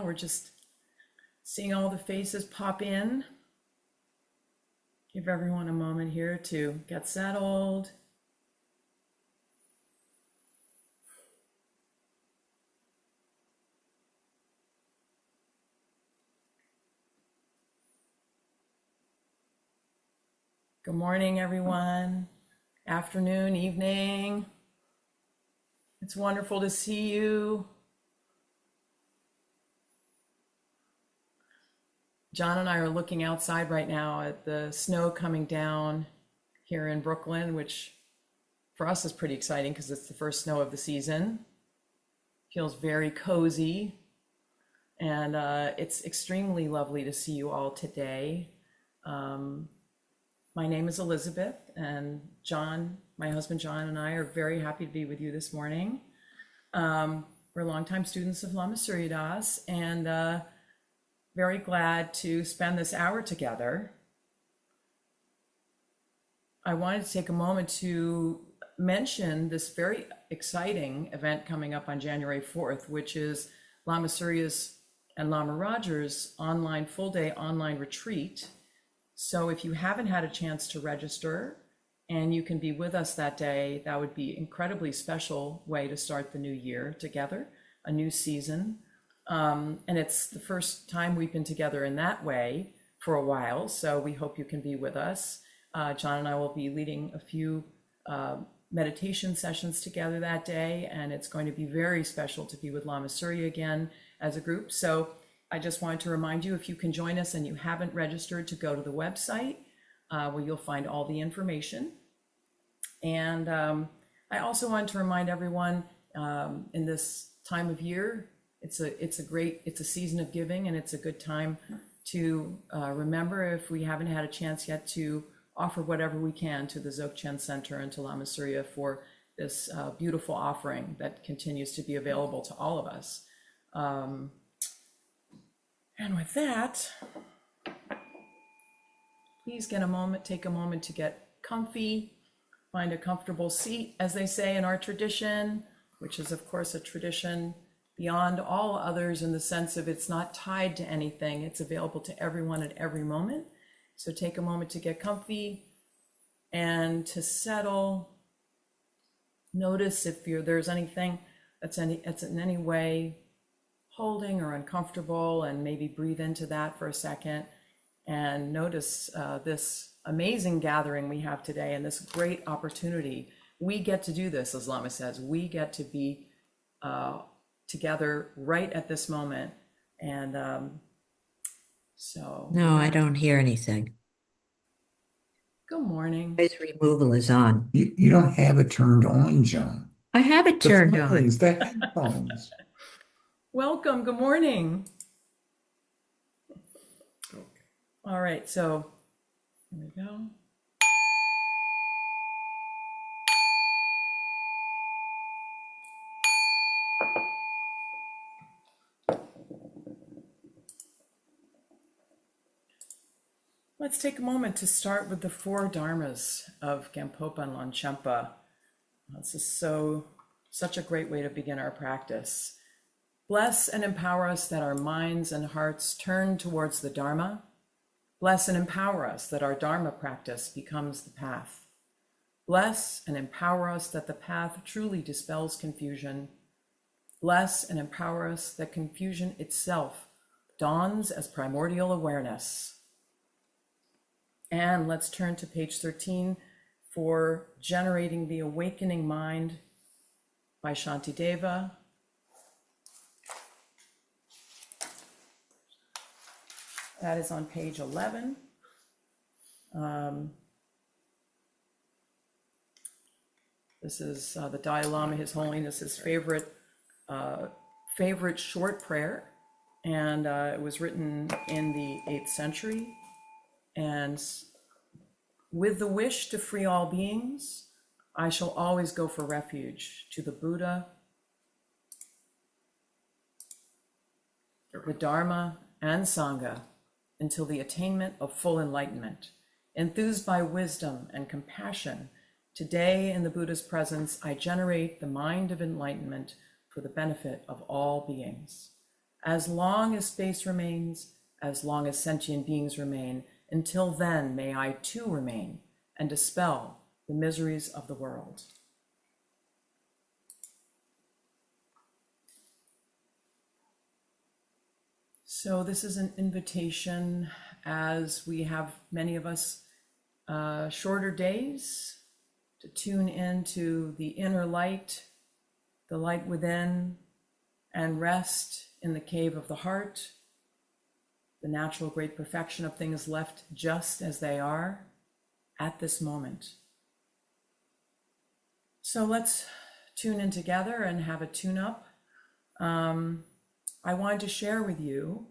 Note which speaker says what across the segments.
Speaker 1: We're just seeing all the faces pop in. Give everyone a moment here to get settled. Good morning, everyone. Afternoon, evening. It's wonderful to see you. John and I are looking outside right now at the snow coming down here in Brooklyn, which for us is pretty exciting because it's the first snow of the season. Feels very cozy, and it's extremely lovely to see you all today. My name is Elizabeth, and John, my husband John, and I are very happy to be with you this morning. We're longtime students of Lama Surya Das, and very glad to spend this hour together. I wanted to take a moment to mention this very exciting event coming up on January 4th, which is Lama Surya's and Lama Roger's online full-day online retreat. So if you haven't had a chance to register and you can be with us that day, that would be an incredibly special way to start the new year together, a new season. And it's the first time we've been together in that way for a while, so we hope you can be with us. John and I will be leading a few meditation sessions together that day, and it's going to be very special to be with Lama Surya again as a group. So I just wanted to remind you, if you can join us and you haven't registered, to go to the website where you'll find all the information. And I also wanted to remind everyone in this time of year, it's a season of giving, and it's a good time to remember, if we haven't had a chance yet, to offer whatever we can to the Dzogchen Center and to Lama Surya for this beautiful offering that continues to be available to all of us. And with that, please take a moment to get comfy, find a comfortable seat, as they say in our tradition, which is of course a tradition beyond all others in the sense of it's not tied to anything. It's available to everyone at every moment. So take a moment to get comfy and to settle. Notice if there's anything that's in any way holding or uncomfortable, and maybe breathe into that for a second. And notice this amazing gathering we have today and this great opportunity. We get to do this, as Lama says. We get to be together right at this moment. And so.
Speaker 2: No, I don't hear anything.
Speaker 1: Good morning.
Speaker 2: Voice removal is on.
Speaker 3: You don't have it turned on, John.
Speaker 2: I have it turned on.
Speaker 3: The headphones.
Speaker 1: Welcome. Good morning. Okay. All right. So here we go. Let's take a moment to start with the four dharmas of Gampopa and Longchenpa. This is such a great way to begin our practice. Bless and empower us that our minds and hearts turn towards the Dharma. Bless and empower us that our Dharma practice becomes the path. Bless and empower us that the path truly dispels confusion. Bless and empower us that confusion itself dawns as primordial awareness. And let's turn to page 13 for Generating the Awakening Mind by Shantideva. That is on page 11. This is the Dalai Lama, His Holiness's favorite short prayer, and it was written in the 8th century. And with the wish to free all beings, I shall always go for refuge to the Buddha, the Dharma, and Sangha until the attainment of full enlightenment. Enthused by wisdom and compassion, today in the Buddha's presence, I generate the mind of enlightenment for the benefit of all beings. As long as space remains, as long as sentient beings remain, until then may I too remain and dispel the miseries of the world. So this is an invitation, as we have, many of us, shorter days, to tune into the inner light, the light within, and rest in the cave of the heart, the natural great perfection of things left just as they are at this moment. So let's tune in together and have a tune-up. I wanted to share with you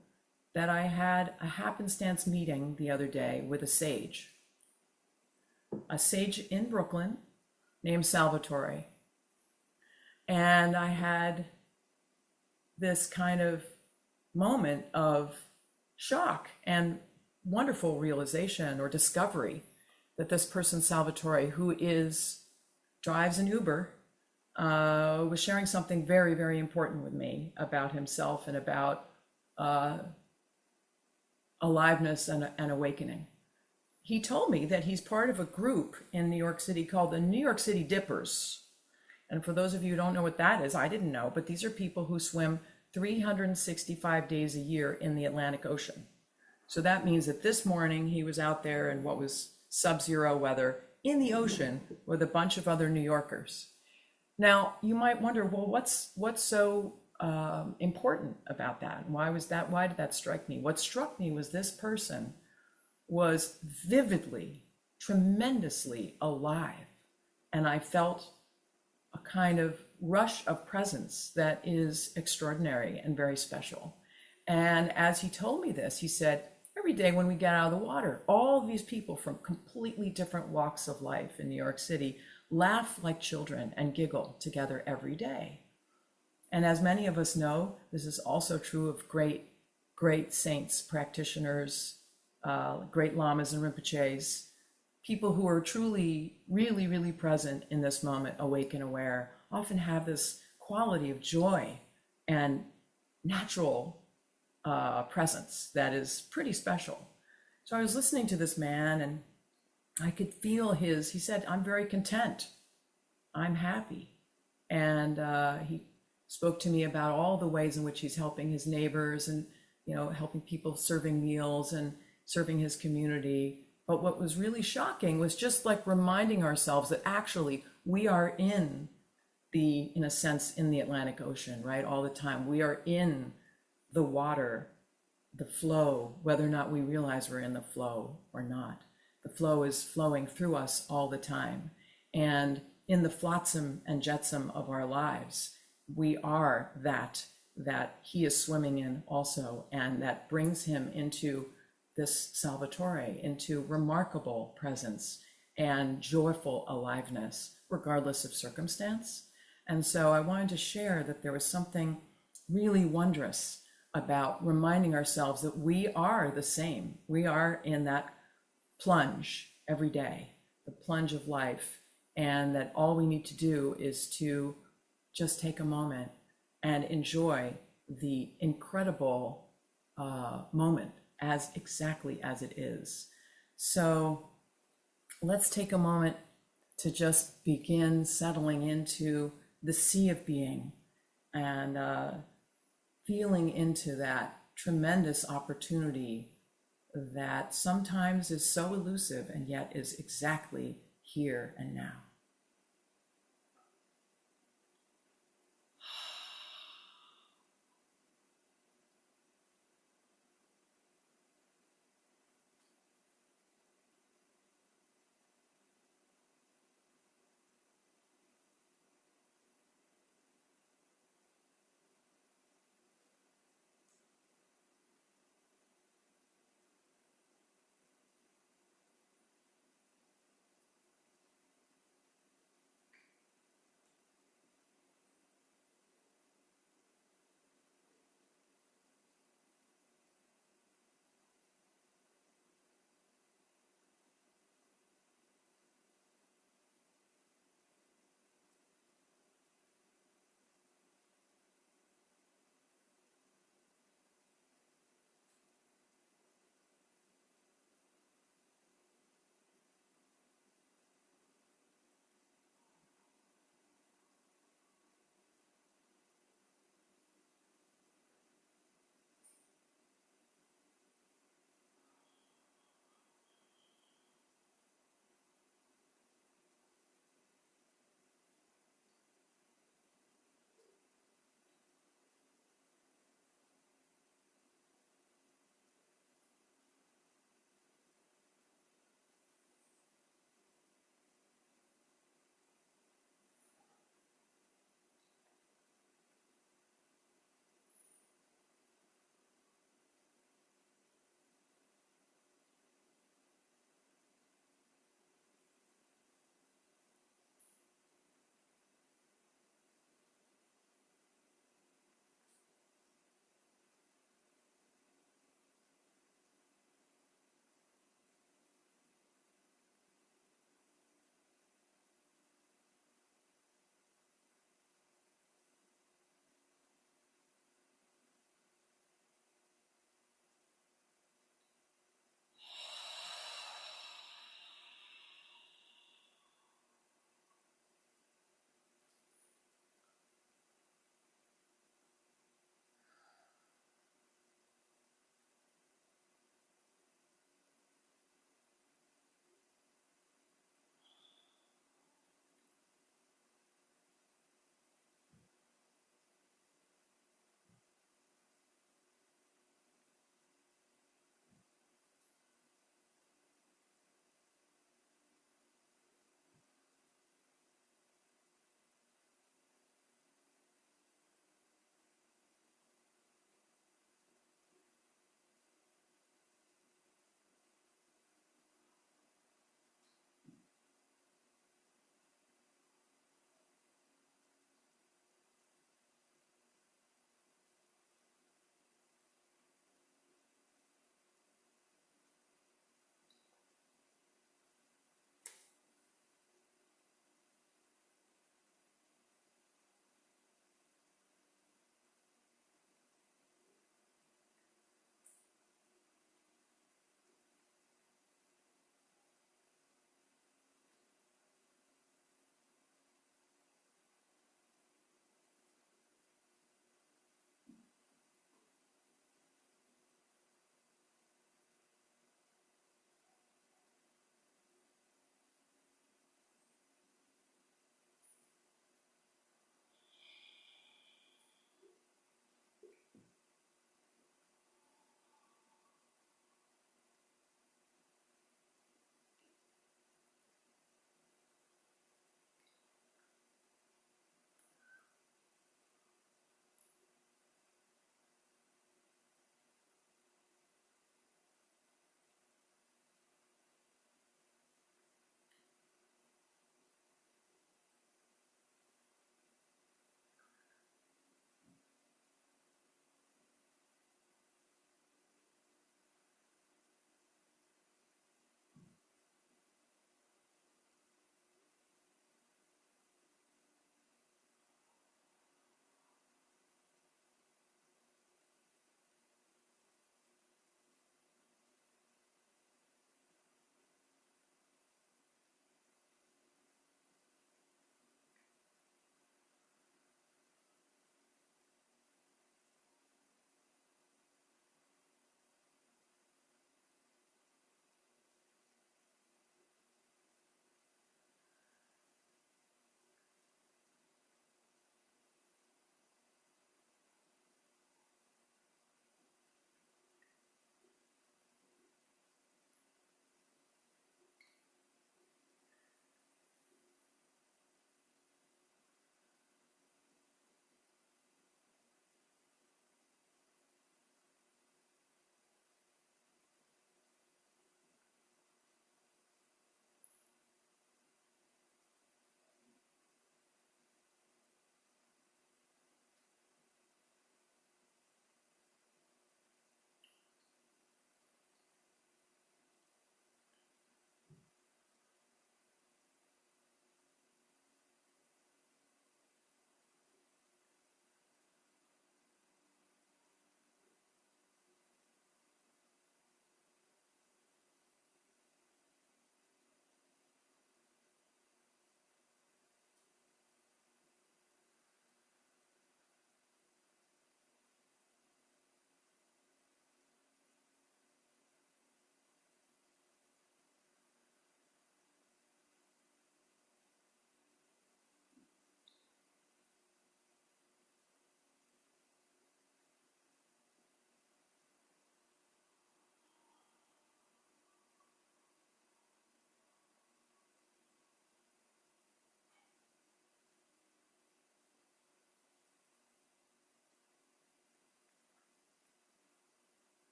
Speaker 1: that I had a happenstance meeting the other day with a sage in Brooklyn named Salvatore. And I had this kind of moment of shock and wonderful realization or discovery that this person, Salvatore, who drives an Uber, was sharing something very, very important with me about himself and about aliveness and awakening. He told me that he's part of a group in New York City called the New York City Dippers. And for those of you who don't know what that is, I didn't know, but these are people who swim 365 days a year in the Atlantic Ocean. So that means that this morning he was out there in what was sub-zero weather in the ocean with a bunch of other New Yorkers. Now, you might wonder, well, what's so important about that? Why did that strike me? What struck me was this person was vividly, tremendously alive. And I felt a kind of rush of presence that is extraordinary and very special. And as he told me this, he said, every day when we get out of the water, all of these people from completely different walks of life in New York City laugh like children and giggle together every day. And as many of us know, this is also true of great saints, practitioners, great lamas and rinpoches, people who are truly, really, really present in this moment, awake and aware, often have this quality of joy and natural presence that is pretty special. So I was listening to this man and I could feel he said, I'm very content, I'm happy. And he spoke to me about all the ways in which he's helping his neighbors and, helping people, serving meals and serving his community. But what was really shocking was just like reminding ourselves that actually we are in a sense, in the Atlantic Ocean, right? All the time. We are in the water, the flow, whether or not we realize we're in the flow or not. The flow is flowing through us all the time. And in the flotsam and jetsam of our lives, we are that he is swimming in also, and that brings him into this Salvatore, into remarkable presence and joyful aliveness, regardless of circumstance. And so I wanted to share that there was something really wondrous about reminding ourselves that we are the same. We are in that plunge every day, the plunge of life, and that all we need to do is to just take a moment and enjoy the incredible moment as exactly as it is. So let's take a moment to just begin settling into the sea of being and feeling into that tremendous opportunity that sometimes is so elusive and yet is exactly here and now.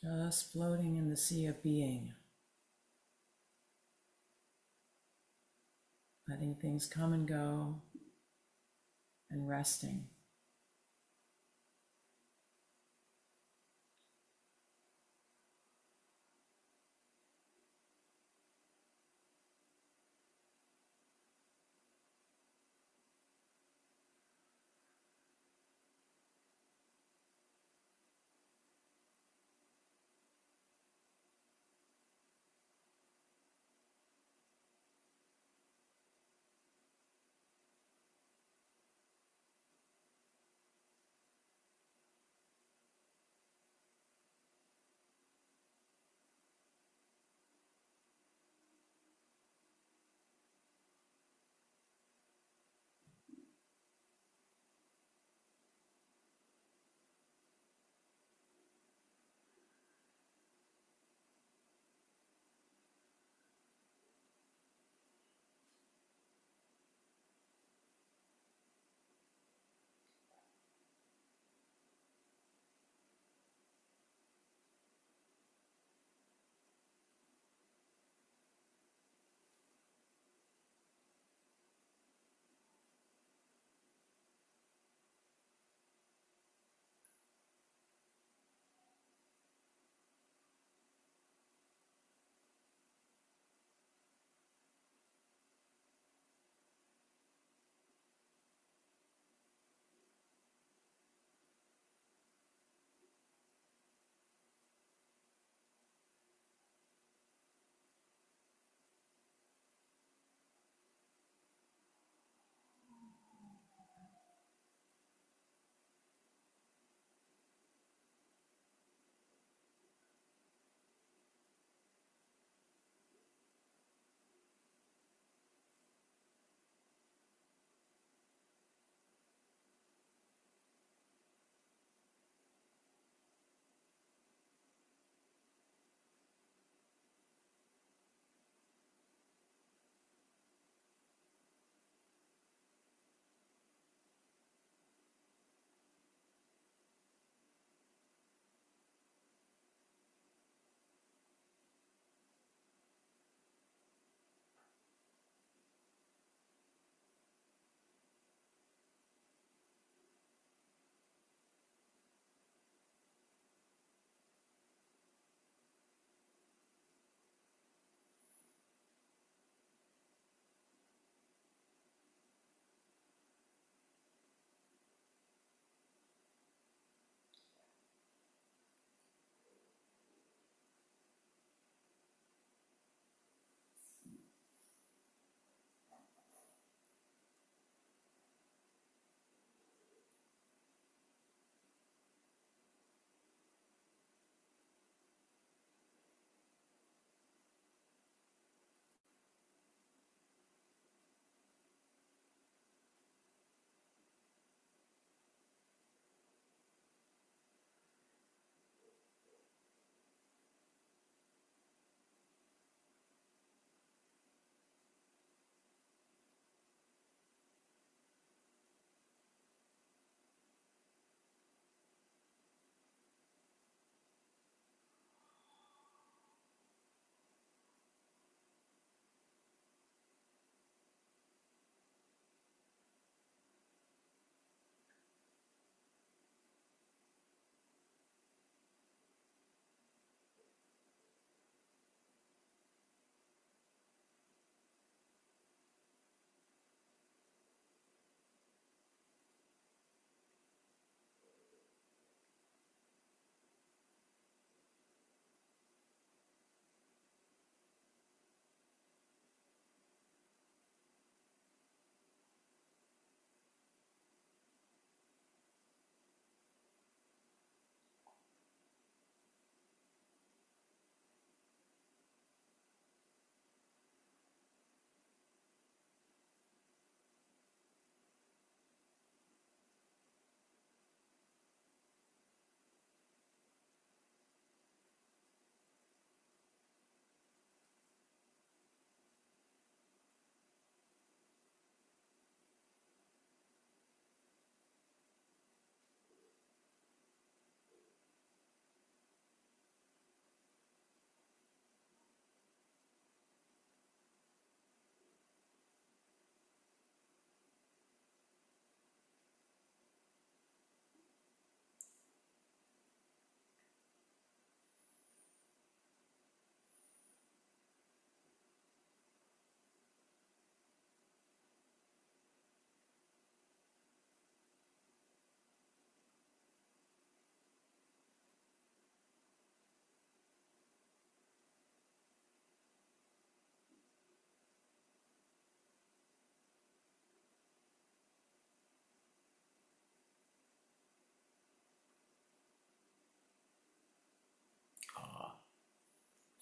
Speaker 1: Just floating in the sea of being, letting things come and go and resting.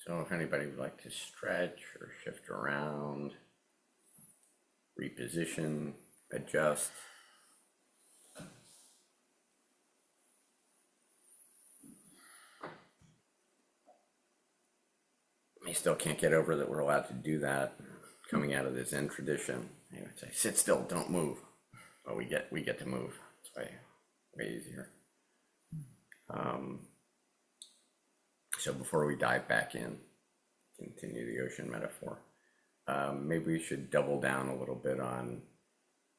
Speaker 4: So if anybody would like to stretch or shift around, reposition, adjust. I still can't get over that we're allowed to do that coming out of the Zen tradition. They would say, sit still, don't move. Well, we get to move. It's way easier. So before we dive back in, continue the ocean metaphor, maybe we should double down a little bit on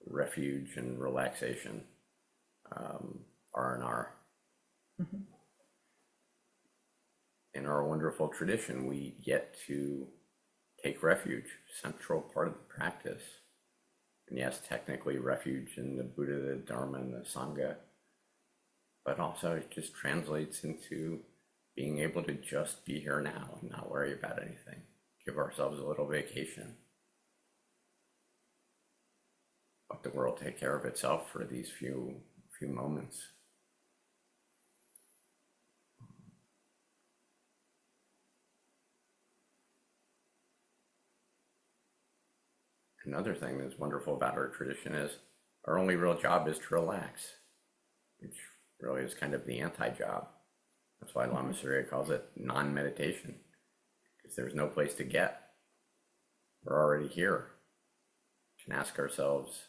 Speaker 4: refuge and relaxation, R&R.
Speaker 1: Mhm.
Speaker 4: In our wonderful tradition, we get to take refuge, central part of the practice. And yes, technically refuge in the Buddha, the Dharma, and the Sangha, but also it just translates into being able to just be here now and not worry about anything. Give ourselves a little vacation. Let the world take care of itself for these few moments. Another thing that's wonderful about our tradition is our only real job is to relax, which really is kind of the anti-job. That's why Lama Surya calls it non-meditation, because there's no place to get. We're already here. We can ask ourselves,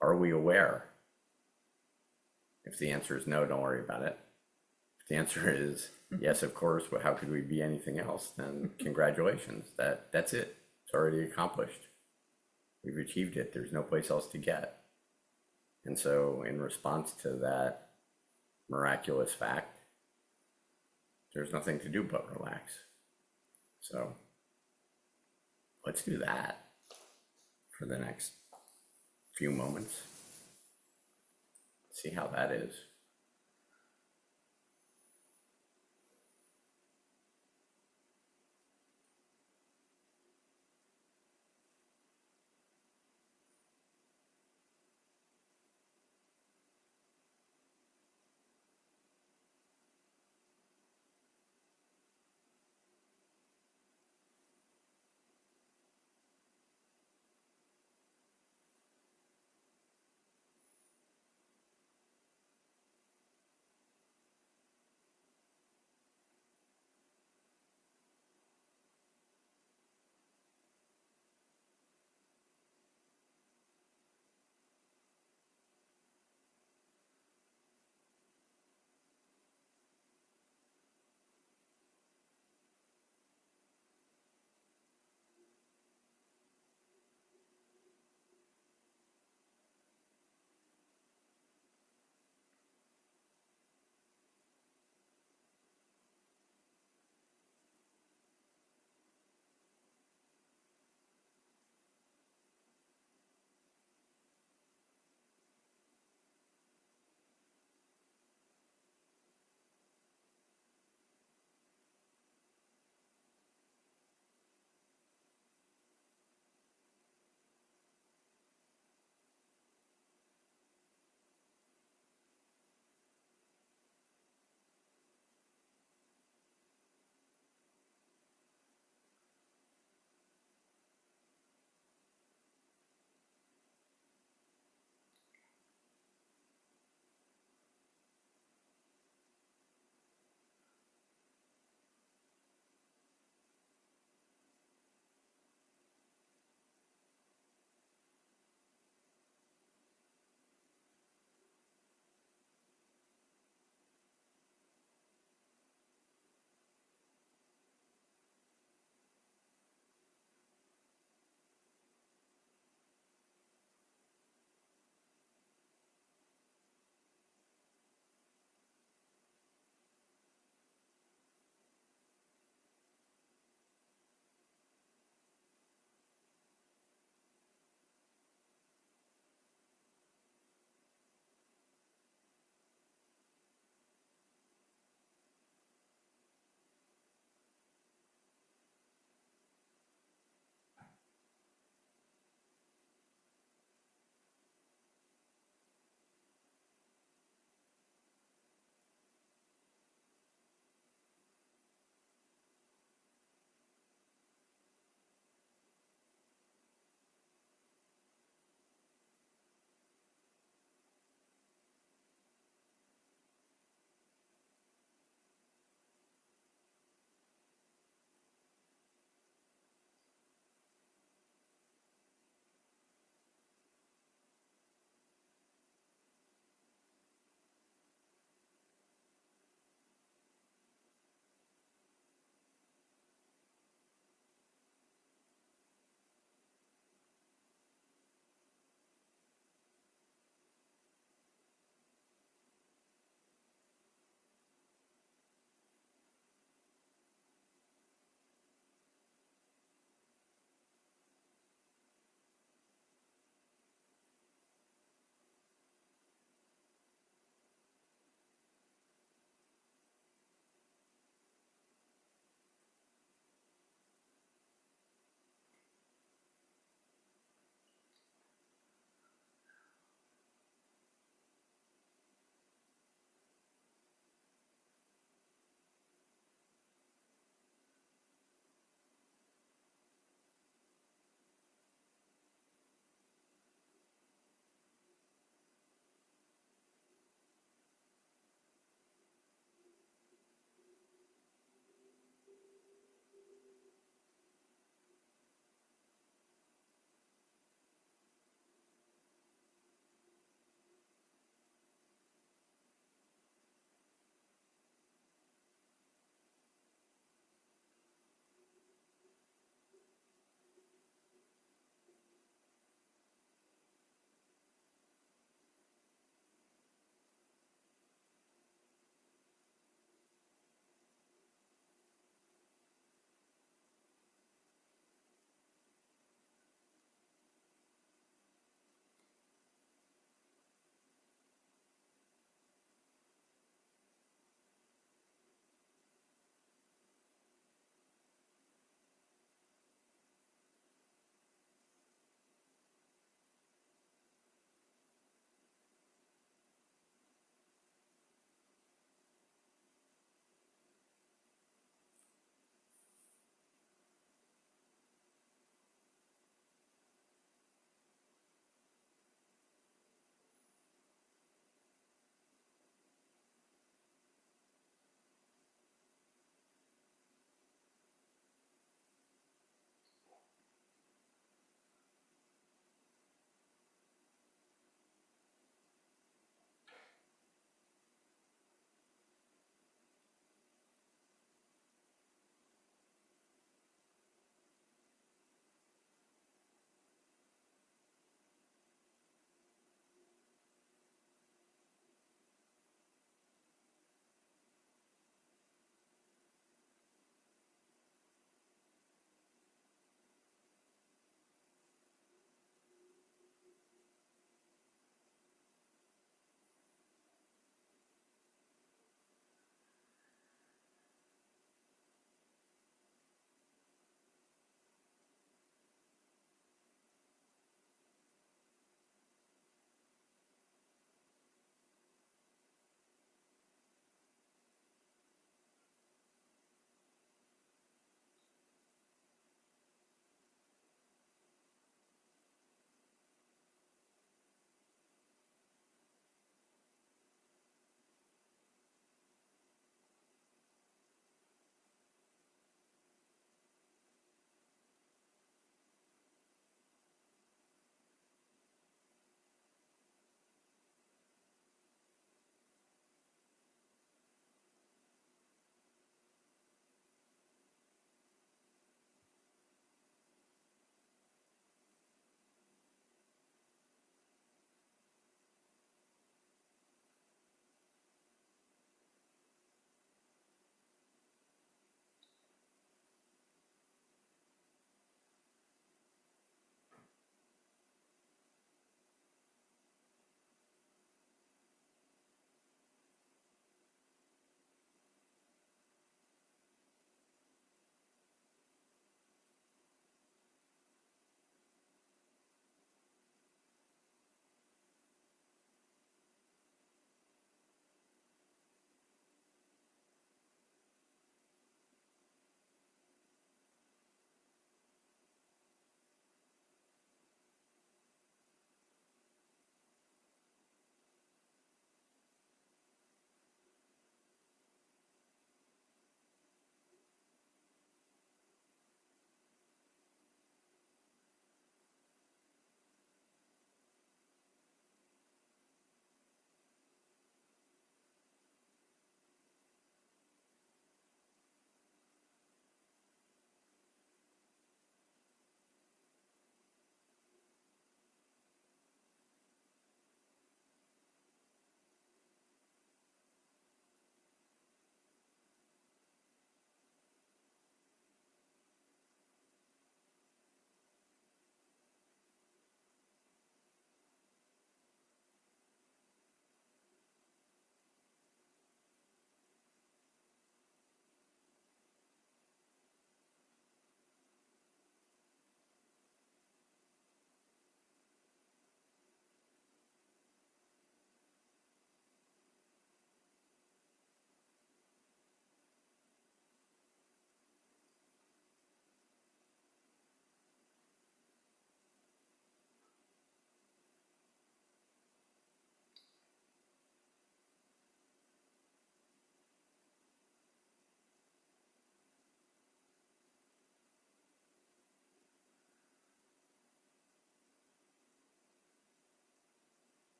Speaker 4: are we aware? If the answer is no, don't worry about it. If the answer is yes, of course, but how could we be anything else? Then congratulations, that's it. It's already accomplished. We've achieved it. There's no place else to get. And so in response to that miraculous fact, there's nothing to do but relax. So let's do that for the next few moments. See how that is.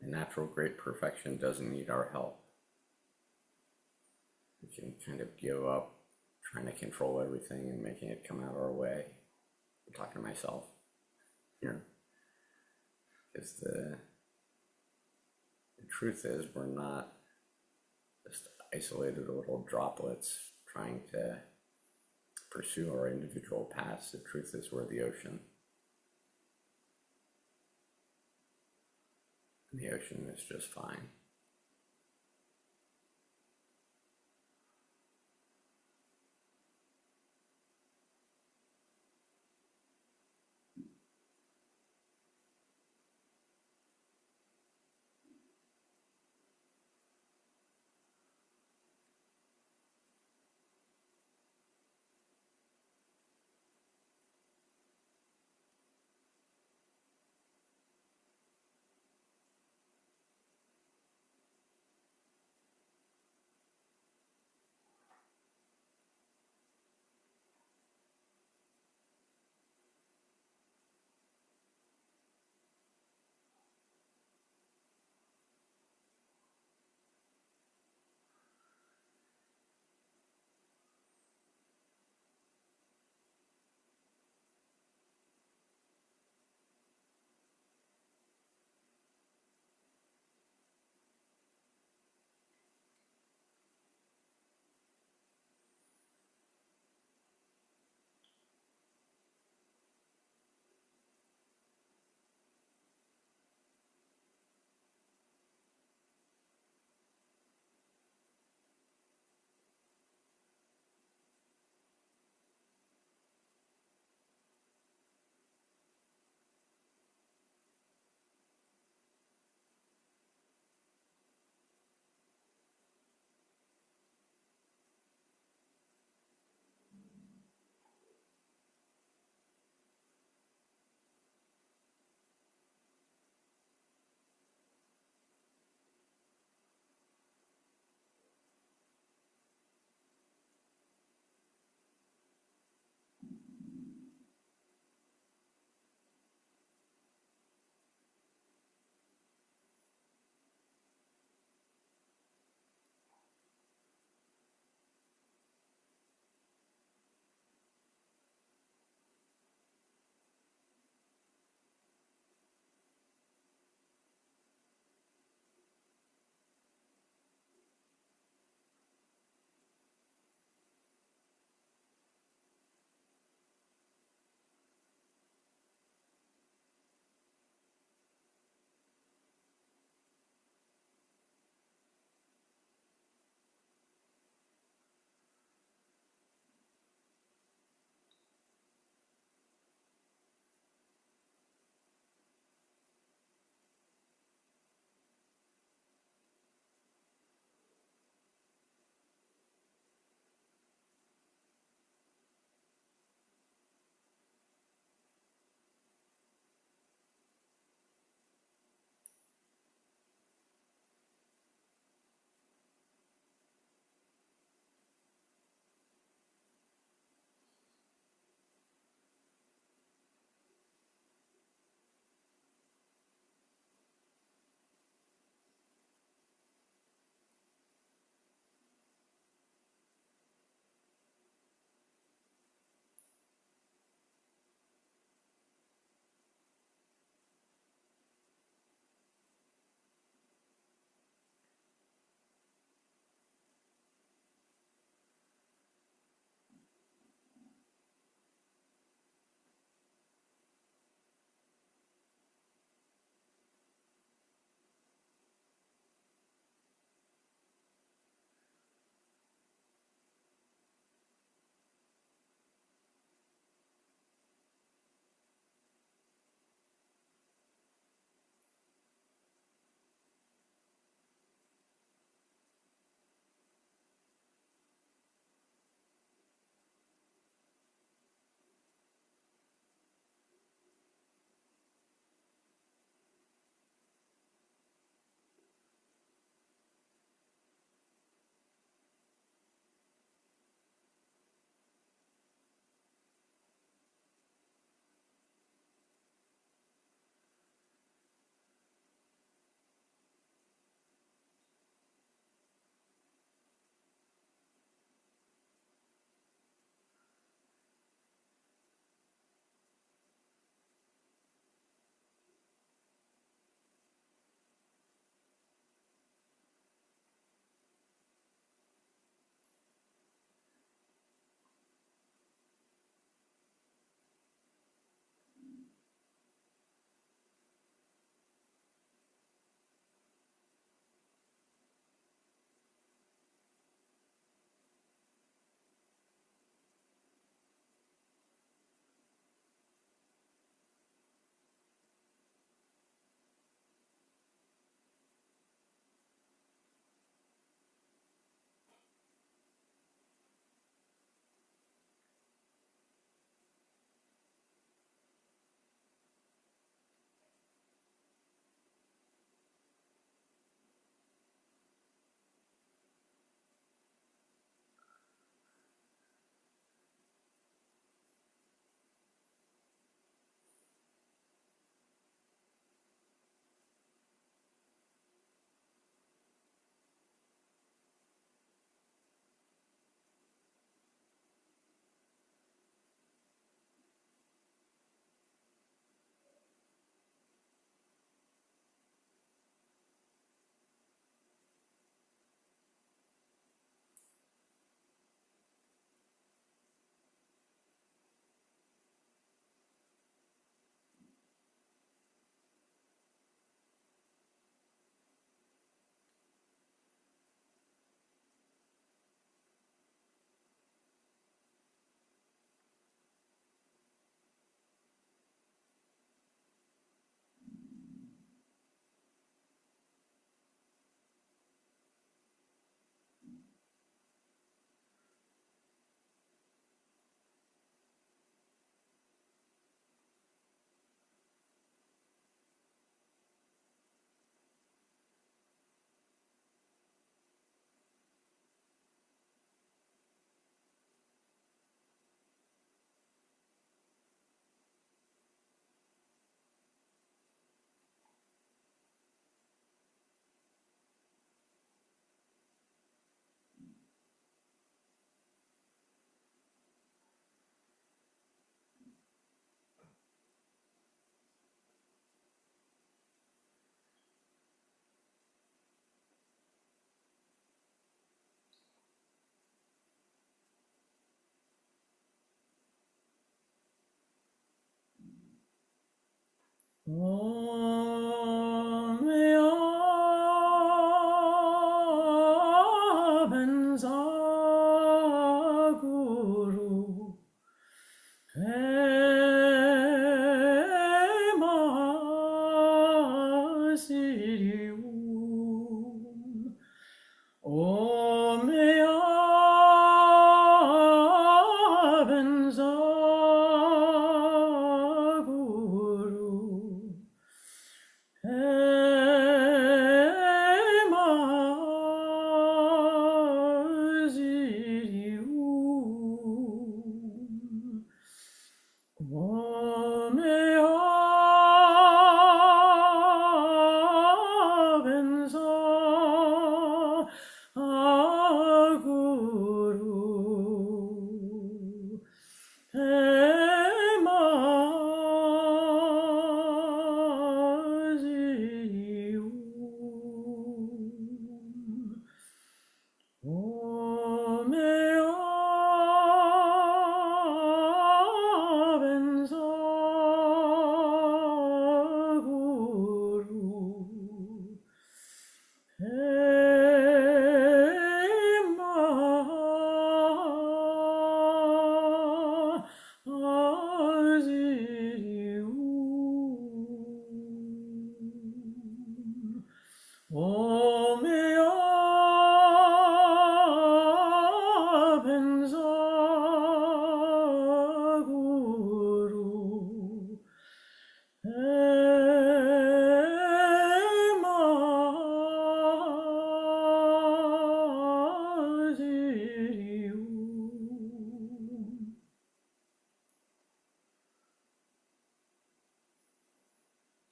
Speaker 4: And natural great perfection doesn't need our help. We can kind of give up trying to control everything and making it come out our way. I'm talking to myself here. Because the truth is, we're not just isolated little droplets trying to pursue our individual paths. The truth is, we're the ocean. And the ocean is just fine.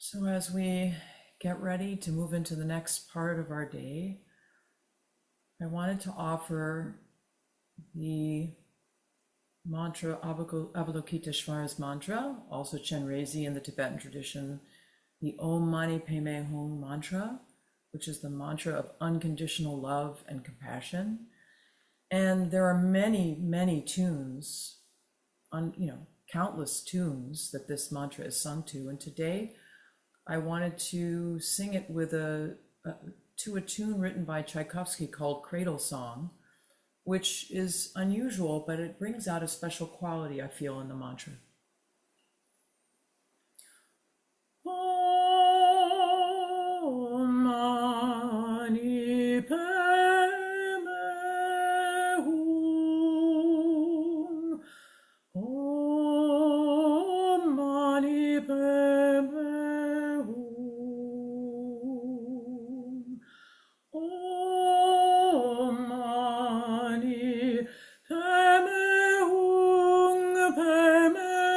Speaker 1: So as we get ready to move into the next part of our day, I wanted to offer the mantra Avalokiteshvara's mantra, also Chenrezi in the Tibetan tradition, the Om Mani Padme Hum mantra, which is the mantra of unconditional love and compassion. And there are many, many tunes, countless tunes that this mantra is sung to. And today I wanted to sing it with to a tune written by Tchaikovsky called Cradle Song, which is unusual, but it brings out a special quality I feel in the mantra. Om Mani Padme Hum. Om Mani Padme Hum. Om Mani Padme Hum Padme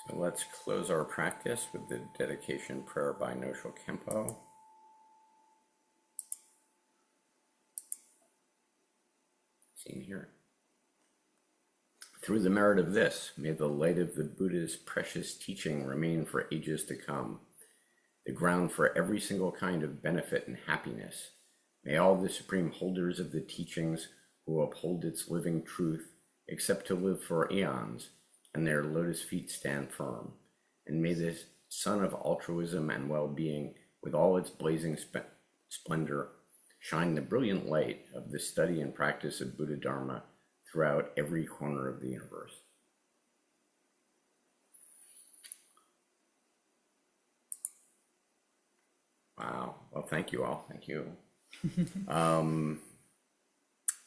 Speaker 4: So let's close our practice with the dedication prayer by Noshel Kempo. Seen here. Through the merit of this, may the light of the Buddha's precious teaching remain for ages to come, the ground for every single kind of benefit and happiness. May all the supreme holders of the teachings who uphold its living truth accept to live for eons, and their lotus feet stand firm. And may the sun of altruism and well-being, with all its blazing splendor, shine the brilliant light of the study and practice of Buddha Dharma throughout every corner of the universe. Wow. Well, thank you all. Thank you.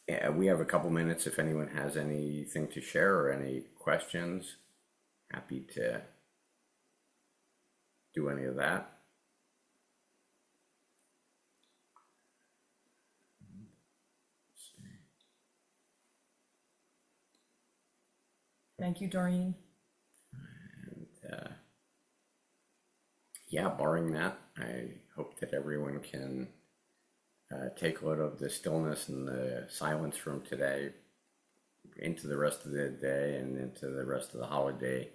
Speaker 4: Yeah, we have a couple minutes if anyone has anything to share or any questions. Happy to do any of that.
Speaker 1: Thank you, Doreen.
Speaker 4: Yeah, barring that, I hope that everyone can take a load of the stillness and the silence from today into the rest of the day and into the rest of the holiday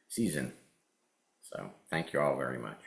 Speaker 4: season. So thank you all very much.